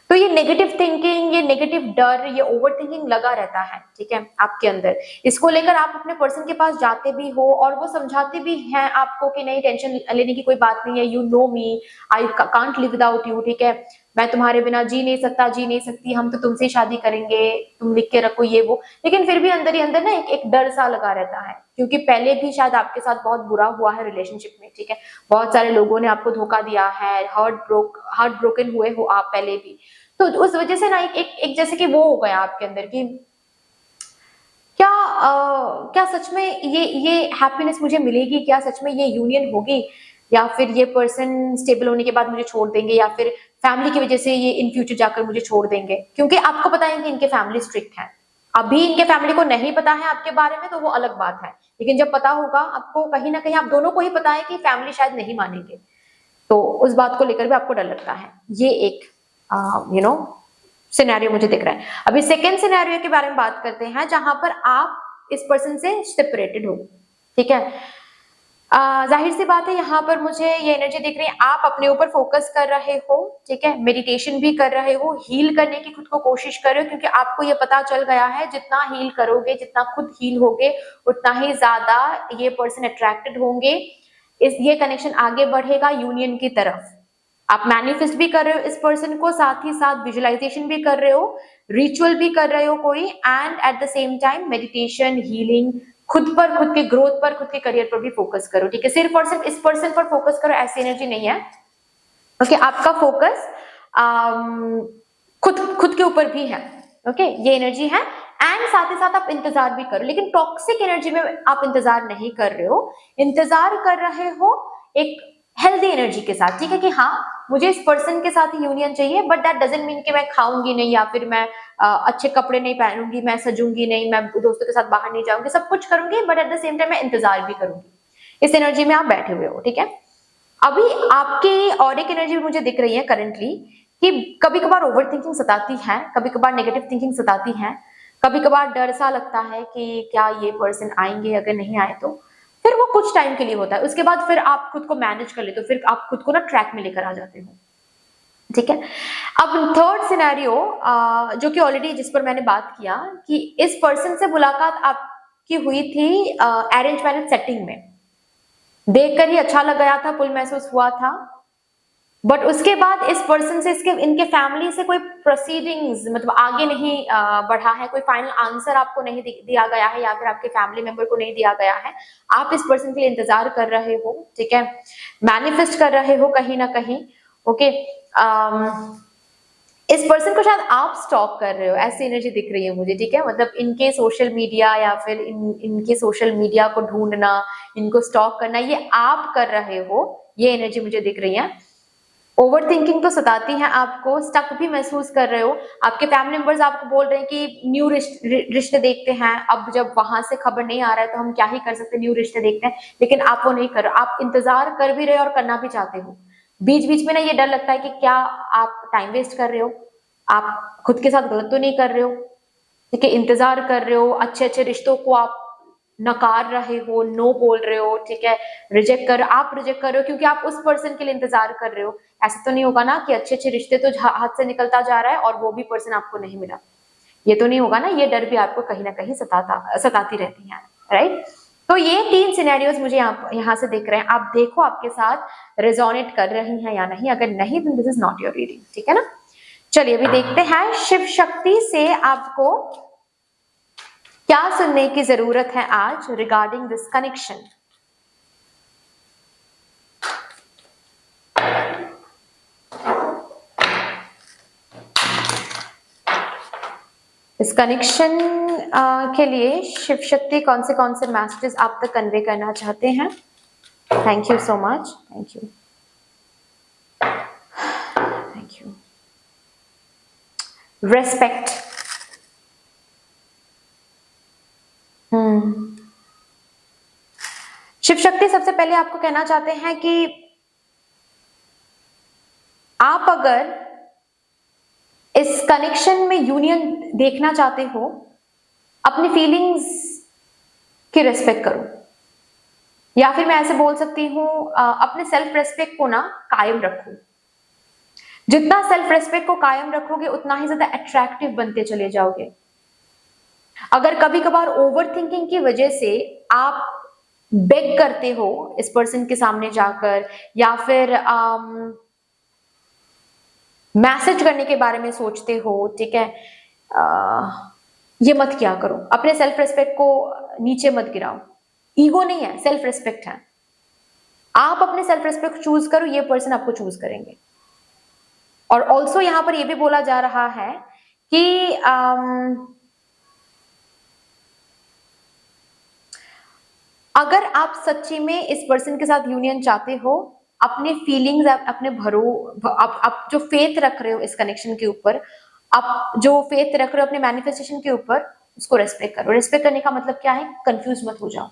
तो ये नेगेटिव थिंकिंग, ये नेगेटिव डर, ये ओवर थिंकिंग लगा रहता है, ठीक है, आपके अंदर। इसको लेकर आप अपने पर्सन के पास जाते भी हो और वो समझाते भी हैं आपको कि नहीं, टेंशन लेने की कोई बात नहीं है, you know me, I can't live without you, ठीक है, मैं तुम्हारे बिना जी नहीं सकता, जी नहीं सकती, हम तो तुमसे शादी करेंगे, तुम लिख के रखो ये वो। लेकिन फिर भी अंदर ही अंदर ना एक डर सा लगा रहता है, क्योंकि पहले भी शायद आपके साथ बहुत बुरा हुआ है रिलेशनशिप में, ठीक है। बहुत सारे लोगों ने आपको धोखा दिया है, हार्ट ब्रोकन हुए हो आप पहले भी। तो उस वजह से ना एक जैसे कि वो हो गया आपके अंदर कि क्या सच में ये हैप्पीनेस मुझे मिलेगी, क्या सच में ये यूनियन होगी, या फिर ये पर्सन स्टेबल होने के बाद मुझे छोड़ देंगे, या फिर फैमिली की वजह से ये इन फ्यूचर जाकर मुझे छोड़ देंगे। क्योंकि आपको पता है कि इनके फैमिली स्ट्रिक्ट है। अभी इनके फैमिली को नहीं पता है आपके बारे में तो वो अलग बात है, लेकिन जब पता होगा आपको, कहीं ना कहीं आप दोनों को ही पता है कि फैमिली शायद नहीं मानेंगे, तो उस बात को लेकर भी आपको डर लगता है। ये एक सिनेरियो मुझे दिख रहा है। अभी सेकेंड सिनेरियो के बारे में बात करते हैं, जहां पर आप इस पर्सन से सेपरेटेड हो, ठीक है। जाहिर सी बात है, यहाँ पर मुझे ये एनर्जी दिख रही है, आप अपने ऊपर फोकस कर रहे हो, ठीक है, मेडिटेशन भी कर रहे हो, हील करने की खुद को कोशिश कर रहे हो, क्योंकि आपको ये पता चल गया है जितना हील करोगे, जितना खुद हील होगे, उतना ही ज्यादा ये पर्सन अट्रैक्टेड होंगे, ये कनेक्शन आगे बढ़ेगा यूनियन की तरफ। आप मैनिफेस्ट भी कर रहे हो इस पर्सन को, साथ ही साथ विजुअलाइजेशन भी कर रहे हो, रिचुअल भी कर रहे हो कोई, and at the same time meditation, healing, खुद पर, खुद के ग्रोथ पर, खुद के करियर पर भी फोकस करो, ठीक है। सिर्फ और सिर्फ इस पर्सन पर फोकस करो ऐसी एनर्जी नहीं है, ओके। आपका फोकस खुद के ऊपर भी है, ओके, ये एनर्जी है। एंड साथ ही साथ आप इंतजार भी करो, लेकिन टॉक्सिक एनर्जी में आप इंतजार नहीं कर रहे हो, इंतजार कर रहे हो एक हेल्दी एनर्जी के साथ, ठीक है, कि हाँ मुझे इस पर्सन के साथ ही यूनियन चाहिए, बट दैट डजंट मीन कि मैं खाऊंगी नहीं, या फिर मैं अच्छे कपड़े नहीं पहनूंगी, मैं सजूंगी नहीं, मैं दोस्तों के साथ बाहर नहीं जाऊंगी, सब कुछ करूंगी, but at the same time मैं इंतजार भी करूंगी। इस एनर्जी में आप बैठे हुए हो, ठीक है। अभी आपकी और एक एनर्जी मुझे दिख रही है करंटली कि कभी कभार ओवर थिंकिंग सताती है, कभी कभार नेगेटिव थिंकिंग सताती है, कभी कभार डर सा लगता है कि क्या ये पर्सन आएंगे, अगर नहीं आए तो। फिर वो कुछ टाइम के लिए होता है, उसके बाद फिर आप खुद को मैनेज कर लेते हो, फिर आप खुद को ना ट्रैक में लेकर आ जाते हो, ठीक है। अब थर्ड सिनेरियो जो कि ऑलरेडी जिस पर मैंने बात किया कि इस पर्सन से मुलाकात आपकी हुई थी अरेंज मैरिज सेटिंग में, देखकर ही अच्छा लग गया था, पुल महसूस हुआ था, बट उसके बाद इस पर्सन से इनके फैमिली से कोई प्रोसीडिंग्स मतलब आगे नहीं बढ़ा है, कोई फाइनल आंसर आपको नहीं दिया गया है, या फिर आपके फैमिली मेंबर को नहीं दिया गया है। आप इस पर्सन के लिए इंतजार कर रहे हो, ठीक है, मैनिफेस्ट कर रहे हो कहीं ना कहीं, ओके। इस पर्सन को शायद आप स्टॉक कर रहे हो, ऐसी एनर्जी दिख रही है मुझे, ठीक है। मतलब इनके सोशल मीडिया या फिर इनके सोशल मीडिया को ढूंढना, इनको स्टॉक करना, ये आप कर रहे हो, ये एनर्जी मुझे दिख रही है। ओवर थिंकिंग तो सताती है आपको, स्टक भी महसूस कर रहे हो, आपके फैमिली मेंबर्स आपको बोल रहे हैं कि न्यू रिश्ते देखते हैं, अब जब वहां से खबर नहीं आ रहा है तो हम क्या ही कर सकते हैं, न्यू रिश्ते देखते हैं, लेकिन आप वो नहीं कर रहे, आप इंतजार कर भी रहे हो और करना भी चाहते हो। बीच बीच में ना ये डर लगता है कि क्या आप टाइम वेस्ट कर रहे हो, आप खुद के साथ गलत तो नहीं कर रहे हो, ठीक है, इंतजार कर रहे हो, अच्छे अच्छे रिश्तों को आप नकार रहे हो, नो बोल रहे हो, ठीक है, आप रिजेक्ट कर रहे हो क्योंकि आप उस पर्सन के लिए इंतजार कर रहे हो। ऐसा तो नहीं होगा ना कि अच्छे अच्छे रिश्ते तो हाथ से निकलता जा रहा है और वो भी पर्सन आपको नहीं मिला, ये तो नहीं होगा ना, ये डर भी आपको कहीं ना कहीं सताती रहती है, राइट। तो ये 3 सिनेरियोज मुझे यहाँ से दिख रहे हैं, आप देखो आपके साथ रेजोनेट कर रही हैं या नहीं, अगर नहीं तो this is not your reading, ठीक है ना। चलिए अभी देखते हैं शिव शक्ति से आपको क्या सुनने की जरूरत है आज रिगार्डिंग दिस कनेक्शन। इस कनेक्शन के लिए शिव शक्ति कौन से मैसेजेस आप तक कन्वे करना चाहते हैं। Thank you so much, thank you, thank you. Respect, Shiv Shakti सबसे पहले आपको कहना चाहते हैं कि आप अगर इस कनेक्शन में यूनियन देखना चाहते हो, अपनी फीलिंग्स की रेस्पेक्ट करो, या फिर मैं ऐसे बोल सकती हूं अपने सेल्फ रेस्पेक्ट को ना कायम रखो। जितना सेल्फ रेस्पेक्ट को कायम रखोगे उतना ही ज्यादा अट्रैक्टिव बनते चले जाओगे। अगर कभी कभार ओवर थिंकिंग की वजह से आप बेग करते हो इस पर्सन के सामने जाकर, या फिर मैसेज करने के बारे में सोचते हो, ठीक है, ये मत किया करो। अपने सेल्फ रेस्पेक्ट को नीचे मत गिराओ। ईगो नहीं है, सेल्फ रेस्पेक्ट है। आप अपने सेल्फ रेस्पेक्ट चूज करो, ये पर्सन आपको चूज करेंगे। और ऑल्सो यहां पर ये भी बोला जा रहा है कि अगर आप सच्ची में इस पर्सन के साथ यूनियन चाहते हो, अपने फीलिंग्स, अपने आप जो फेथ रख रहे हो इस कनेक्शन के ऊपर, आप जो फेथ रख रहे हो अपने मैनिफेस्टेशन के ऊपर, उसको रेस्पेक्ट करो। रेस्पेक्ट करने का मतलब क्या है? कंफ्यूज मत हो जाओ।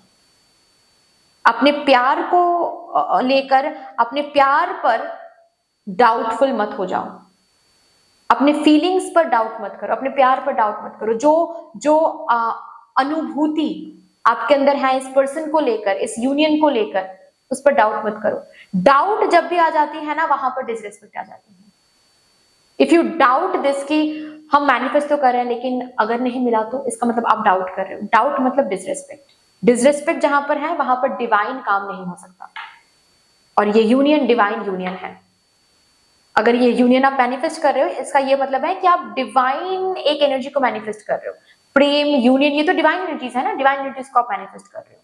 अपने प्यार को लेकर, अपने प्यार पर डाउटफुल मत हो जाओ। अपने फीलिंग्स पर डाउट मत करो, अपने प्यार पर डाउट मत करो। जो अनुभूति आपके अंदर है इस पर्सन को लेकर, इस यूनियन को लेकर, उस पर डाउट मत करो। डाउट जब भी आ जाती है ना, वहां पर डिसरेस्पेक्ट आ जाती है। इफ यू डाउट दिस कि हम मैनिफेस्ट तो कर रहे हैं लेकिन अगर नहीं मिला तो, इसका मतलब आप डाउट कर रहे हो। डाउट मतलब डिसरेस्पेक्ट। डिसरेस्पेक्ट जहां पर है वहां पर डिवाइन काम नहीं हो सकता। और ये यूनियन डिवाइन यूनियन है। अगर ये यूनियन आप मैनिफेस्ट कर रहे हो, इसका ये मतलब है कि आप डिवाइन एक एनर्जी को मैनिफेस्ट कर रहे हो। प्रेम, यूनियन, ये तो डिवाइन एनर्जीज है ना, डिवाइन एनर्जीज को आप मैनिफेस्ट कर रहे हो।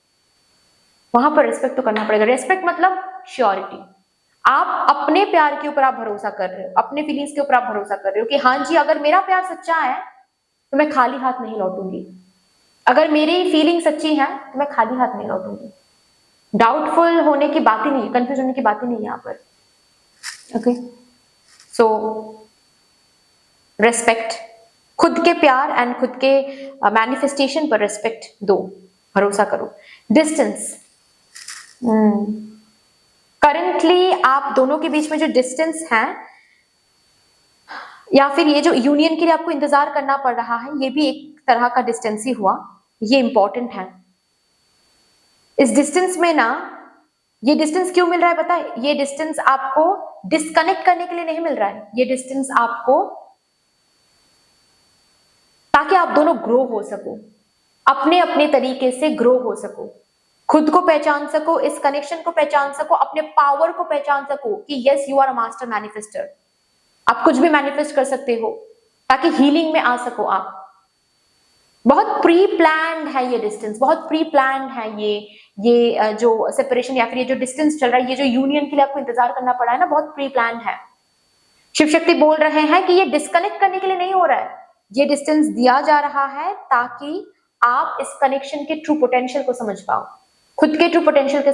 वहां पर रेस्पेक्ट तो करना पड़ेगा। रेस्पेक्ट मतलब श्योरिटी। आप अपने प्यार के ऊपर आप भरोसा कर रहे हो, अपने फीलिंग्स के ऊपर आप भरोसा कर रहे हो कि हाँ जी, अगर मेरा प्यार सच्चा है तो मैं खाली हाथ नहीं लौटूंगी। अगर मेरी फीलिंग सच्ची है तो मैं खाली हाथ नहीं लौटूंगी। डाउटफुल होने की बात ही नहीं है, कंफ्यूज होने की बात ही नहीं है यहाँ पर। ओके, सो रेस्पेक्ट, खुद के प्यार एंड खुद के मैनिफेस्टेशन पर रेस्पेक्ट दो, भरोसा करो। डिस्टेंस, करंटली आप दोनों के बीच में जो डिस्टेंस है, या फिर ये जो यूनियन के लिए आपको इंतजार करना पड़ रहा है, ये भी एक तरह का डिस्टेंस ही हुआ। ये इंपॉर्टेंट है। इस डिस्टेंस में ना, ये डिस्टेंस क्यों मिल रहा है पता है? ये डिस्टेंस आपको डिस्कनेक्ट करने के लिए नहीं मिल रहा है। ये डिस्टेंस आपको ताकि आप दोनों ग्रो हो सको, अपने अपने तरीके से ग्रो हो सको, खुद को पहचान सको, इस कनेक्शन को पहचान सको, अपने पावर को पहचान सको कि yes you are a master manifester. आप कुछ भी मैनिफेस्ट कर सकते हो ताकि हीलिंग में आ सको आप। बहुत प्री प्लान्ड है ये डिस्टेंस, बहुत प्री प्लान्ड है ये जो सेपरेशन या फिर ये जो डिस्टेंस चल रहा है, ये जो यूनियन के लिए आपको इंतजार करना पड़ा है ना, बहुत प्री प्लान्ड है। शिव शक्ति बोल रहे हैं कि ये डिस्कनेक्ट करने के लिए नहीं हो रहा है, ये डिस्टेंस दिया जा रहा है ताकि आप इस कनेक्शन के ट्रू पोटेंशियल को समझ पाओ, खुद के ट्रू पोटेंशियल को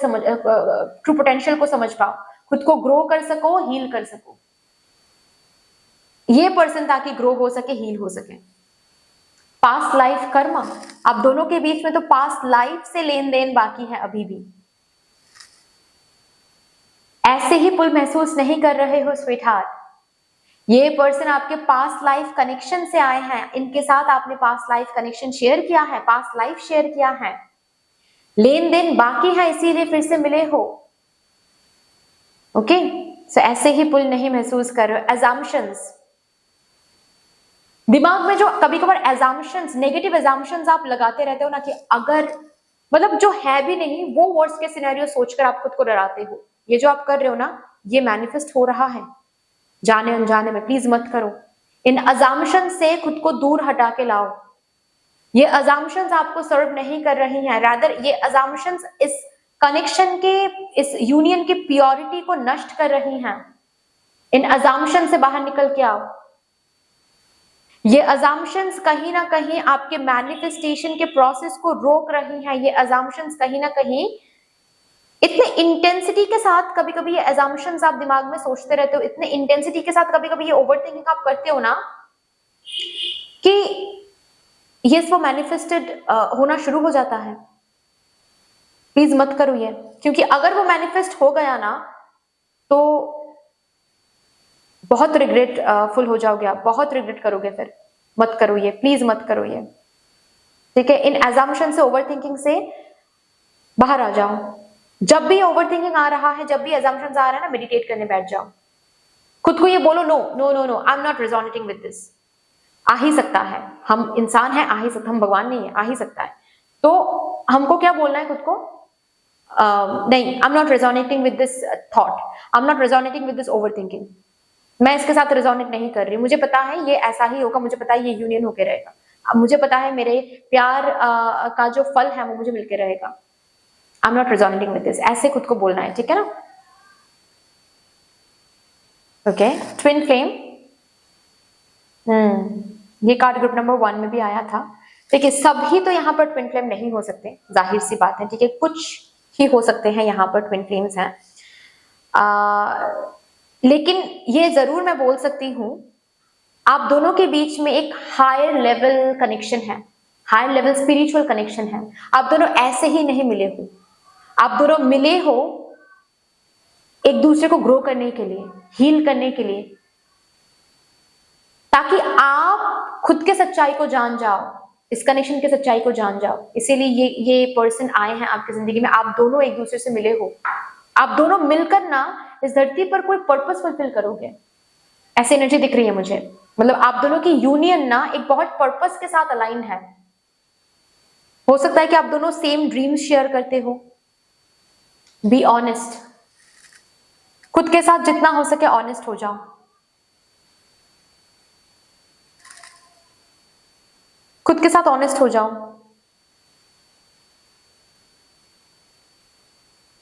समझ पाओ, खुद को ग्रो कर सको, हील कर सको। ये पर्सन ताकि ग्रो हो सके, हील हो सके। पास्ट लाइफ कर्मा, आप दोनों के बीच में तो पास्ट लाइफ से लेन देन बाकी है अभी भी। ऐसे ही पुल महसूस नहीं कर रहे हो स्वीट हार्ट। ये पर्सन आपके पास्ट लाइफ कनेक्शन से आए हैं, इनके साथ आपने पास्ट लाइफ कनेक्शन शेयर किया है, पास्ट लाइफ शेयर किया है, लेन देन बाकी है, इसीलिए फिर से मिले हो। ओके, सो ऐसे ही पुल नहीं महसूस कर रहे हो। एजम्पशंस, दिमाग में जो कभी कभार एजम्पशंस, नेगेटिव एजम्पशंस आप लगाते रहते हो ना, कि अगर मतलब जो है भी नहीं, वो वर्ड्स के सिनेरियो सोचकर आप खुद को डराते हो। ये जो आप कर रहे हो ना, ये मैनिफेस्ट हो रहा है जाने अनजाने में, प्लीज मत करो। इन अजाम्पशन से खुद को दूर हटा के लाओ। ये अजाम्पशंस आपको सर्व नहीं कर रही हैं, रादर ये अजाम्पशंस इस कनेक्शन के, इस यूनियन की प्योरिटी को नष्ट कर रही हैं। इन अजाम्पशन से बाहर निकल के आओ। ये अजाम्पशंस कहीं ना कहीं आपके मैनिफेस्टेशन के प्रोसेस को रोक रही हैं। ये अजाम्पशंस कहीं ना कहीं इतने इंटेंसिटी के साथ, कभी कभी ये अजाम्पशंस आप दिमाग में सोचते रहते हो, इतने इंटेंसिटी के साथ कभी कभी ये ओवरथिंकिंग आप करते हो ना, कि ये वो मैनिफेस्टेड होना शुरू हो जाता है। प्लीज मत करो ये, क्योंकि अगर वो मैनिफेस्ट हो गया ना तो बहुत रिग्रेट फुल हो जाओगे आप, बहुत रिग्रेट करोगे फिर। मत करो ये, प्लीज मत करो ये, ठीक है। इन एजम्पशन से, ओवरथिंकिंग से बाहर आ जाओ। जब भी ओवरथिंकिंग आ रहा है, जब भी एजम्पशंस आ रहा है ना, मेडिटेट करने बैठ जाओ। खुद को ये बोलो, no no no no, I am not resonating with this. आ ही सकता है, हम इंसान हैं, आ ही सकता, हम भगवान नहीं है, आ ही सकता है। तो हमको क्या बोलना है खुद को, नहीं, आई am not resonating with this thought, I am not resonating with this overthinking. मैं इसके साथ रिजोनेट नहीं कर रही, मुझे पता है ये ऐसा ही होगा, मुझे पता है ये यूनियन होके रहेगा, अब मुझे पता है मेरे प्यार का जो फल है वो मुझे मिलके रहेगा। आई am not resonating with this, ऐसे खुद को बोलना है, ठीक है ना। ओके, ट्विन फ्लेम, ये कार्ड ग्रुप नंबर 1 में भी आया था। देखिए, सभी तो यहाँ पर ट्विन फ्लेम नहीं हो सकते, जाहिर सी बात है, ठीक है। कुछ ही हो सकते हैं यहाँ पर ट्विन फ्लेम्स हैं, लेकिन ये जरूर मैं बोल सकती हूँ, आप दोनों के बीच में एक हायर लेवल कनेक्शन है, हायर लेवल स्पिरिचुअल कनेक्शन है। आप दोनों ऐसे ही नहीं मिले हो, आप दोनों मिले हो एक दूसरे को ग्रो करने के लिए, हील करने के लिए, ताकि आप खुद के सच्चाई को जान जाओ, इस कनेक्शन के सच्चाई को जान जाओ। इसीलिए ये पर्सन आए हैं आपकी जिंदगी में, आप दोनों एक दूसरे से मिले हो, आप दोनों मिलकर ना इस धरती पर कोई पर्पस फुलफिल करोगे, ऐसी एनर्जी दिख रही है मुझे। मतलब आप दोनों की यूनियन ना एक बहुत पर्पस के साथ अलाइन है। हो सकता है कि आप दोनों सेम ड्रीम्स शेयर करते हो। बी ऑनेस्ट, खुद के साथ जितना हो सके ऑनेस्ट हो जाओ। खुद के साथ ऑनेस्ट हो जाओ,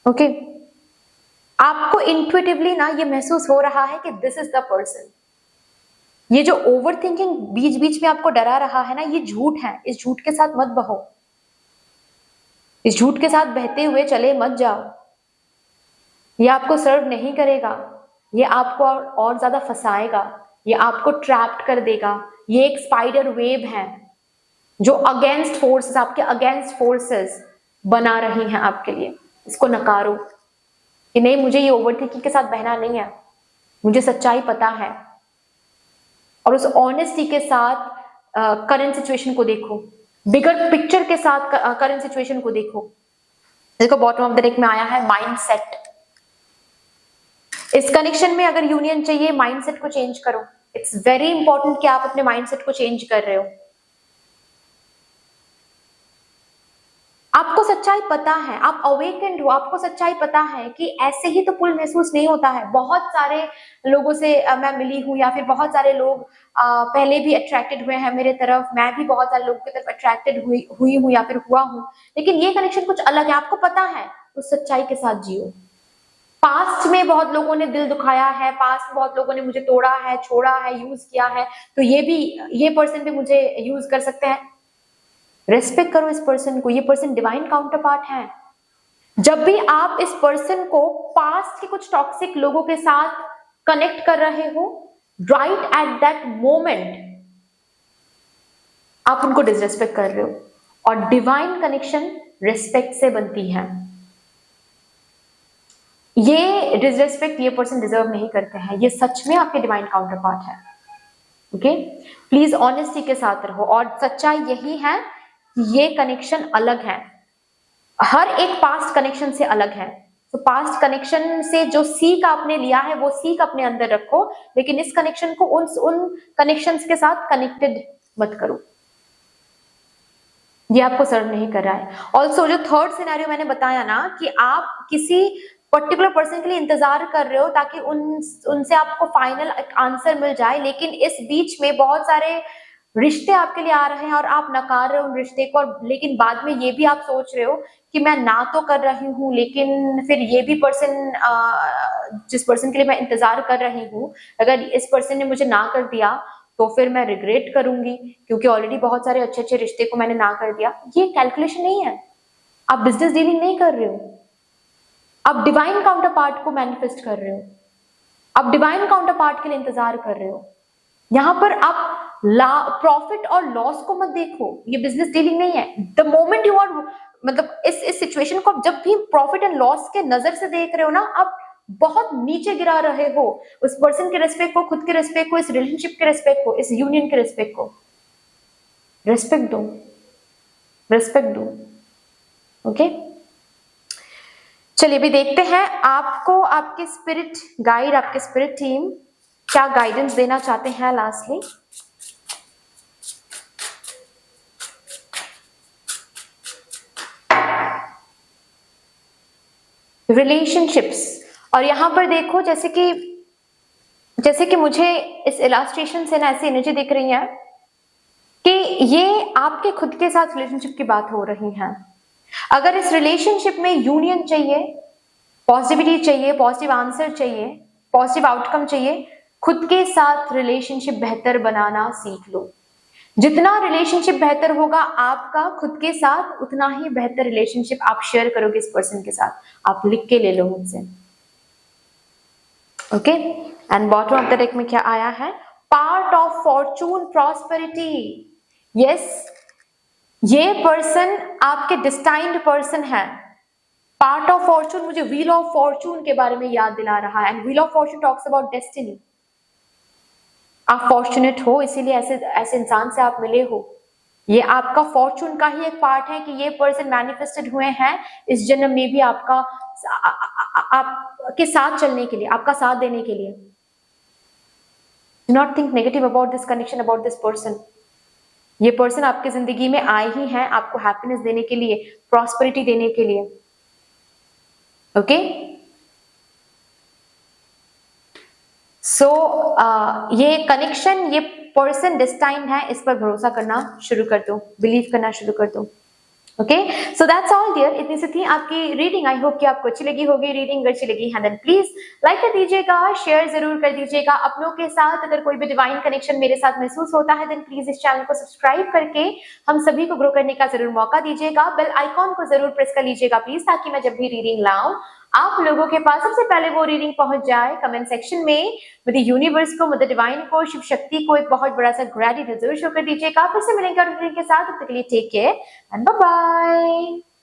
ओके। आपको इंट्यूटिवली ना ये महसूस हो रहा है कि दिस इज द पर्सन। ये जो ओवर थिंकिंग बीच बीच में आपको डरा रहा है ना, ये झूठ है। इस झूठ के साथ मत बहो, इस झूठ के साथ बहते हुए चले मत जाओ। ये आपको सर्व नहीं करेगा, ये आपको और ज्यादा फंसाएगा, ये आपको ट्रैप्ड कर देगा। ये एक स्पाइडर वेब है जो अगेंस्ट फोर्सेस, आपके अगेंस्ट फोर्सेस बना रही हैं आपके लिए। इसको नकारो कि नहीं, मुझे ये ओवरथिंकिंग के साथ बहना नहीं है, मुझे सच्चाई पता है। और उस ऑनेस्टी के साथ करंट सिचुएशन को देखो, बिगर पिक्चर के साथ करंट सिचुएशन को देखो। देखो, बॉटम ऑफ द डेक में आया है माइंडसेट। इस कनेक्शन में अगर यूनियन चाहिए, माइंडसेट को चेंज करो। इट्स वेरी इंपॉर्टेंट कि आप अपने माइंडसेट को चेंज कर रहे हो। आपको सच्चाई पता है, आप अवेकेंड हो, आपको सच्चाई पता है कि ऐसे ही तो पुल महसूस नहीं होता है। बहुत सारे लोगों से मैं मिली हूँ, या फिर बहुत सारे लोग पहले भी अट्रैक्टेड हुए हैं मेरे तरफ, मैं भी बहुत सारे लोगों की तरफ अट्रैक्टेड हुई हूँ या फिर हुआ हूँ, लेकिन ये कनेक्शन कुछ अलग है। आपको पता है, उस सच्चाई के साथ जियो। पास्ट में बहुत लोगों ने दिल दुखाया है, पास्ट में बहुत लोगों ने मुझे तोड़ा है, छोड़ा है, यूज किया है, तो ये पर्सन भी मुझे यूज कर सकते हैं। रेस्पेक्ट करो इस पर्सन को, ये पर्सन डिवाइन काउंटर पार्ट है। जब भी आप इस पर्सन को पास्ट के कुछ टॉक्सिक लोगों के साथ कनेक्ट कर रहे हो, राइट एट दैट मोमेंट आप उनको डिसरेस्पेक्ट कर रहे हो। और डिवाइन कनेक्शन रिस्पेक्ट से बनती है। ये डिसरेस्पेक्ट ये पर्सन डिजर्व नहीं करते हैं, ये सच में आपके डिवाइन काउंटर पार्ट है। ओके, प्लीज ऑनेस्टी के साथ रहो। और सच्चाई यही है कि ये कनेक्शन अलग है, हर एक पास्ट कनेक्शन से अलग है। तो पास्ट कनेक्शन से जो सीख आपने लिया है वो सीख अपने अंदर रखो, लेकिन इस कनेक्शन को उन कनेक्शंस के साथ कनेक्टेड मत करो, ये आपको सर्व नहीं कर रहा है। ऑल्सो जो थर्ड सिनेरियो मैंने बताया ना कि आप किसी पर्टिकुलर पर्सन के लिए इंतजार कर रहे हो ताकि उनसे आपको फाइनल आंसर मिल जाए, लेकिन इस बीच में बहुत सारे रिश्ते आपके लिए आ रहे हैं और आप नकार रहे हो उन रिश्ते को, लेकिन बाद में ये भी आप सोच रहे हो कि मैं ना तो कर रही हूँ, लेकिन फिर ये भी पर्सन जिस पर्सन के लिए मैं इंतजार कर रही हूँ, अगर इस पर्सन ने मुझे ना कर दिया तो फिर मैं रिग्रेट करूंगी, क्योंकि ऑलरेडी बहुत सारे अच्छे अच्छे रिश्ते को मैंने ना कर दिया। ये कैलकुलेशन नहीं है, आप बिजनेस डीलिंग नहीं कर रहे हो, आप डिवाइन काउंटर पार्ट को मैनिफेस्ट कर रहे हो, आप डिवाइन काउंटर पार्ट के लिए इंतजार कर रहे हो। यहां पर आप प्रॉफिट और लॉस को मत देखो, ये बिजनेस डीलिंग नहीं है। द मोमेंट यू आर, मतलब इस सिचुएशन को जब भी प्रॉफिट एंड लॉस के नजर से देख रहे हो ना, आप बहुत नीचे गिरा रहे हो उस पर्सन के रेस्पेक्ट को, खुद के रेस्पेक्ट को, इस रिलेशनशिप के रेस्पेक्ट को, इस यूनियन के रेस्पेक्ट को। रेस्पेक्ट दो, रेस्पेक्ट दो। ओके, चलिए अभी देखते हैं आपको आपके स्पिरिट गाइड, आपके स्पिरिट टीम क्या गाइडेंस देना चाहते हैं लास्टली। रिलेशनशिप्स, और यहां पर देखो जैसे कि मुझे इस इलास्ट्रेशन से ना ऐसी एनर्जी दिख रही है कि ये आपके खुद के साथ रिलेशनशिप की बात हो रही है। अगर इस रिलेशनशिप में यूनियन चाहिए, पॉजिटिविटी चाहिए, पॉजिटिव आंसर चाहिए, पॉजिटिव आउटकम चाहिए, खुद के साथ रिलेशनशिप बेहतर बनाना सीख लो। जितना रिलेशनशिप बेहतर होगा आपका खुद के साथ, उतना ही बेहतर रिलेशनशिप आप शेयर करोगे इस पर्सन के साथ। आप लिख के ले लो मुझसे। Okay, and bottom of the deck में क्या आया है? Part of Fortune prosperity. Yes, ये पर्सन आपके डिस्टाइन्ड पर्सन है। पार्ट ऑफ फॉर्चून मुझे व्हील ऑफ फॉर्चून के बारे में याद दिला रहा है, and wheel of Fortune talks about destiny. आप फॉर्चुनेट हो, इसीलिए ऐसे इंसान से आप मिले हो। ये आपका फॉर्चून का ही एक पार्ट है कि ये पर्सन मैनिफेस्टेड हुए हैं इस जन्म में भी आपके साथ चलने के लिए, आपका साथ देने के लिए। Do not think negative about this connection, about this person. ये पर्सन आपकी जिंदगी में आए ही हैं आपको हैप्पीनेस देने के लिए, प्रॉस्पेरिटी देने के लिए। ओके, सो ये कनेक्शन, ये पर्सन डिस्टाइन्ड है, इस पर भरोसा करना शुरू कर दो, बिलीव करना शुरू कर दो। Okay, so that's all dear. इतनी सी थी आपकी रीडिंग। आई होप कि आपको अच्छी लगी होगी रीडिंग। अगर अच्छी लगी है देन प्लीज लाइक कर दीजिएगा, शेयर जरूर कर दीजिएगा अपनों के साथ। अगर कोई भी डिवाइन कनेक्शन मेरे साथ महसूस होता है देन प्लीज इस चैनल को सब्सक्राइब करके हम सभी को ग्रो करने का जरूर मौका दीजिएगा। बेल आइकॉन को जरूर प्रेस कर लीजिएगा प्लीज, ताकि मैं जब भी रीडिंग लाऊं आप लोगों के पास सबसे पहले वो रीडिंग पहुंच जाए। कमेंट सेक्शन में मदर यूनिवर्स को, मदर डिवाइन को, शिव शक्ति को एक बहुत बड़ा सा ग्रेटिट्यूड जरूर शो कर दीजिएगा। फिर से मिलेंगे रीडिंग के साथ, तब तक के लिए take care and bye bye.